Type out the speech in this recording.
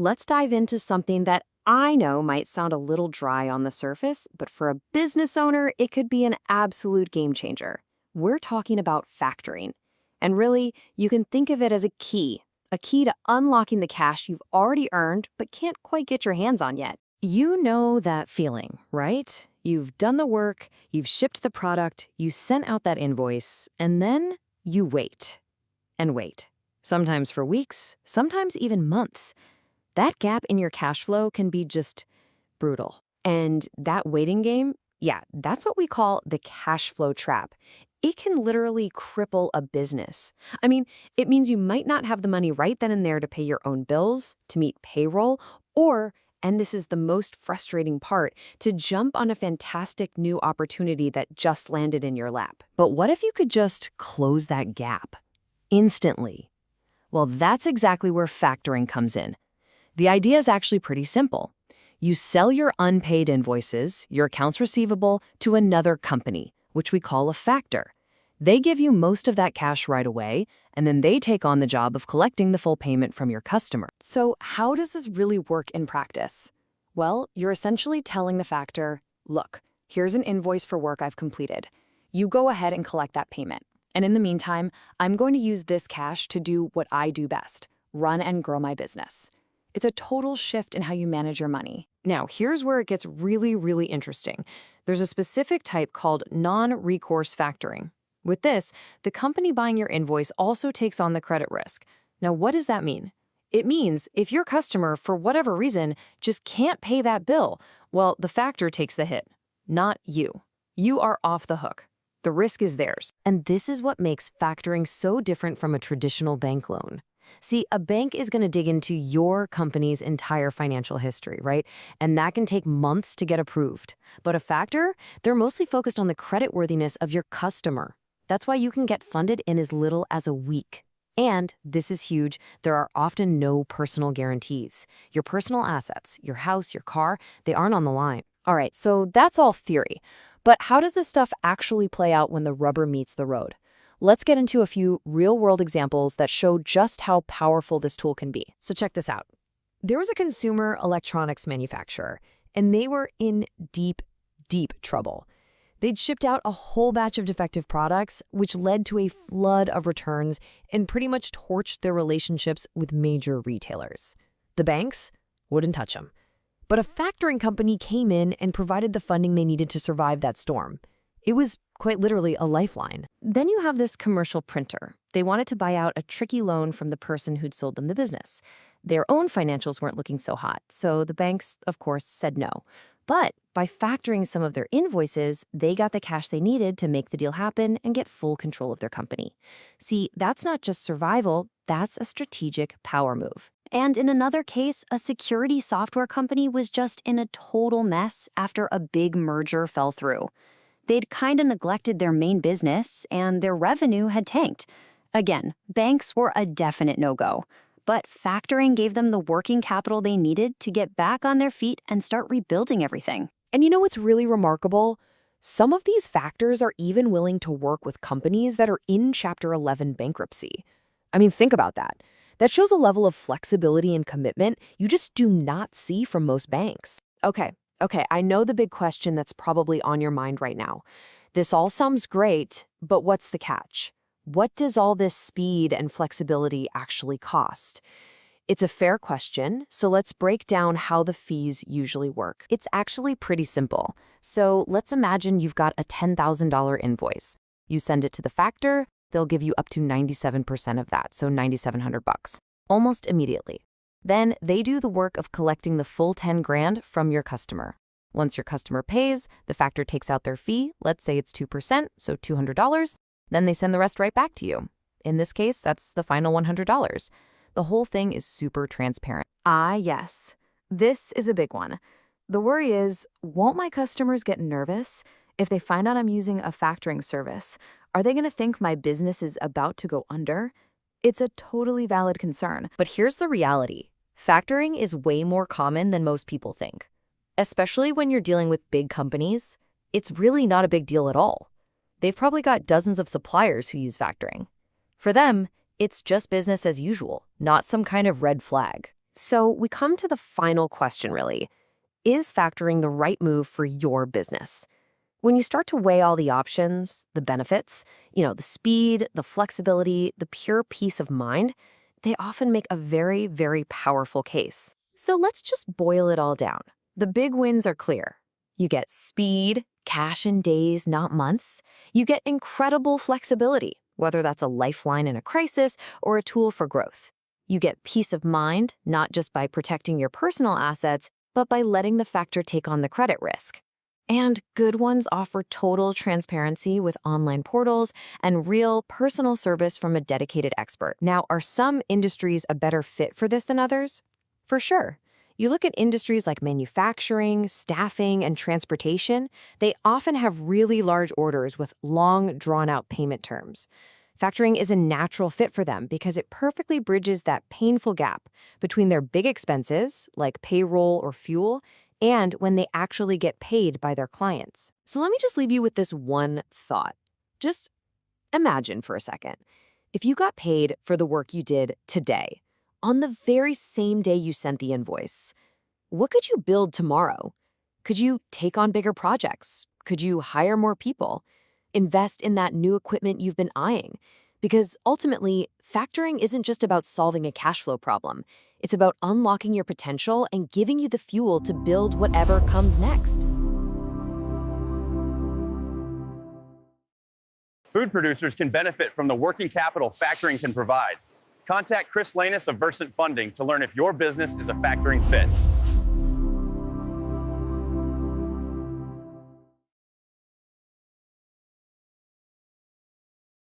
let's dive into something that I know might sound a little dry on the surface, but for a business owner, it could be an absolute game changer. We're talking about factoring. And really, you can think of it as a key to unlocking the cash you've already earned but can't quite get your hands on yet. You know that feeling, right? You've done the work, you've shipped the product, you sent out that invoice, and then you wait and wait. Sometimes for weeks, sometimes even months. That gap in your cash flow can be just brutal. And that waiting game, yeah, that's what we call the cash flow trap. It can literally cripple a business. I mean, it means you might not have the money right then and there to pay your own bills, to meet payroll, or, and this is the most frustrating part, to jump on a fantastic new opportunity that just landed in your lap. But what if you could just close that gap instantly? Well, that's exactly where factoring comes in. The idea is actually pretty simple. You sell your unpaid invoices, your accounts receivable, to another company, which we call a factor. They give you most of that cash right away, and then they take on the job of collecting the full payment from your customer. So how does this really work in practice? Well, you're essentially telling the factor, look, here's an invoice for work I've completed. You go ahead and collect that payment. And in the meantime, I'm going to use this cash to do what I do best, run and grow my business. It's a total shift in how you manage your money. Now, here's where it gets really, really interesting. There's a specific type called non-recourse factoring. With this, the company buying your invoice also takes on the credit risk. Now, what does that mean? It means if your customer, for whatever reason, just can't pay that bill, well, the factor takes the hit, not you. You are off the hook. The risk is theirs. And this is what makes factoring so different from a traditional bank loan. See, a bank is going to dig into your company's entire financial history, right? And that can take months to get approved. But a factor, they're mostly focused on the creditworthiness of your customer. That's why you can get funded in as little as a week. And this is huge, there are often no personal guarantees. Your personal assets, your house, your car, they aren't on the line. All right, so that's all theory. But how does this stuff actually play out when the rubber meets the road? Let's get into a few real-world examples that show just how powerful this tool can be. So check this out. There was a consumer electronics manufacturer, and they were in deep, deep trouble. They'd shipped out a whole batch of defective products, which led to a flood of returns and pretty much torched their relationships with major retailers. The banks wouldn't touch them. But a factoring company came in and provided the funding they needed to survive that storm. It was quite literally a lifeline. Then you have this commercial printer. They wanted to buy out a tricky loan from the person who'd sold them the business. Their own financials weren't looking so hot, so the banks, of course, said no. But by factoring some of their invoices, they got the cash they needed to make the deal happen and get full control of their company. See, that's not just survival, that's a strategic power move. And in another case, a security software company was just in a total mess after a big merger fell through. They'd kind of neglected their main business, and their revenue had tanked. Again, banks were a definite no-go. But factoring gave them the working capital they needed to get back on their feet and start rebuilding everything. And you know what's really remarkable? Some of these factors are even willing to work with companies that are in Chapter 11 bankruptcy. I mean, think about that. That shows a level of flexibility and commitment you just do not see from most banks. Okay, I know the big question that's probably on your mind right now. This all sounds great, but what's the catch? What does all this speed and flexibility actually cost? It's a fair question, so let's break down how the fees usually work. It's actually pretty simple. So let's imagine you've got a $10,000 invoice. You send it to the factor, they'll give you up to 97% of that, so $9,700, almost immediately. Then they do the work of collecting the full 10 grand from your customer. Once your customer pays, the factor takes out their fee, let's say it's 2%, so $200, then they send the rest right back to you. In this case, that's the final $100. The whole thing is super transparent. Ah, yes. This is a big one. The worry is, won't my customers get nervous if they find out I'm using a factoring service? Are they going to think my business is about to go under? It's a totally valid concern. But here's the reality. Factoring is way more common than most people think. Especially when you're dealing with big companies, it's really not a big deal at all. They've probably got dozens of suppliers who use factoring. For them, it's just business as usual, not some kind of red flag. So we come to the final question, really. Is factoring the right move for your business? When you start to weigh all the options, the benefits, the speed, the flexibility, the pure peace of mind, they often make a very, very powerful case. So let's just boil it all down. The big wins are clear. You get speed, cash in days, not months. You get incredible flexibility, whether that's a lifeline in a crisis or a tool for growth. You get peace of mind, not just by protecting your personal assets, but by letting the factor take on the credit risk. And good ones offer total transparency with online portals and real personal service from a dedicated expert. Now, are some industries a better fit for this than others? For sure. You look at industries like manufacturing, staffing, and transportation, they often have really large orders with long, drawn-out payment terms. Factoring is a natural fit for them because it perfectly bridges that painful gap between their big expenses, like payroll or fuel, and when they actually get paid by their clients. So let me just leave you with this one thought. Just imagine for a second. If you got paid for the work you did today, on the very same day you sent the invoice, what could you build tomorrow? Could you take on bigger projects? Could you hire more people? Invest in that new equipment you've been eyeing? Because ultimately, factoring isn't just about solving a cash flow problem. It's about unlocking your potential and giving you the fuel to build whatever comes next. Food producers can benefit from the working capital factoring can provide. Contact Chris Lehnes of Versant Funding to learn if your business is a factoring fit.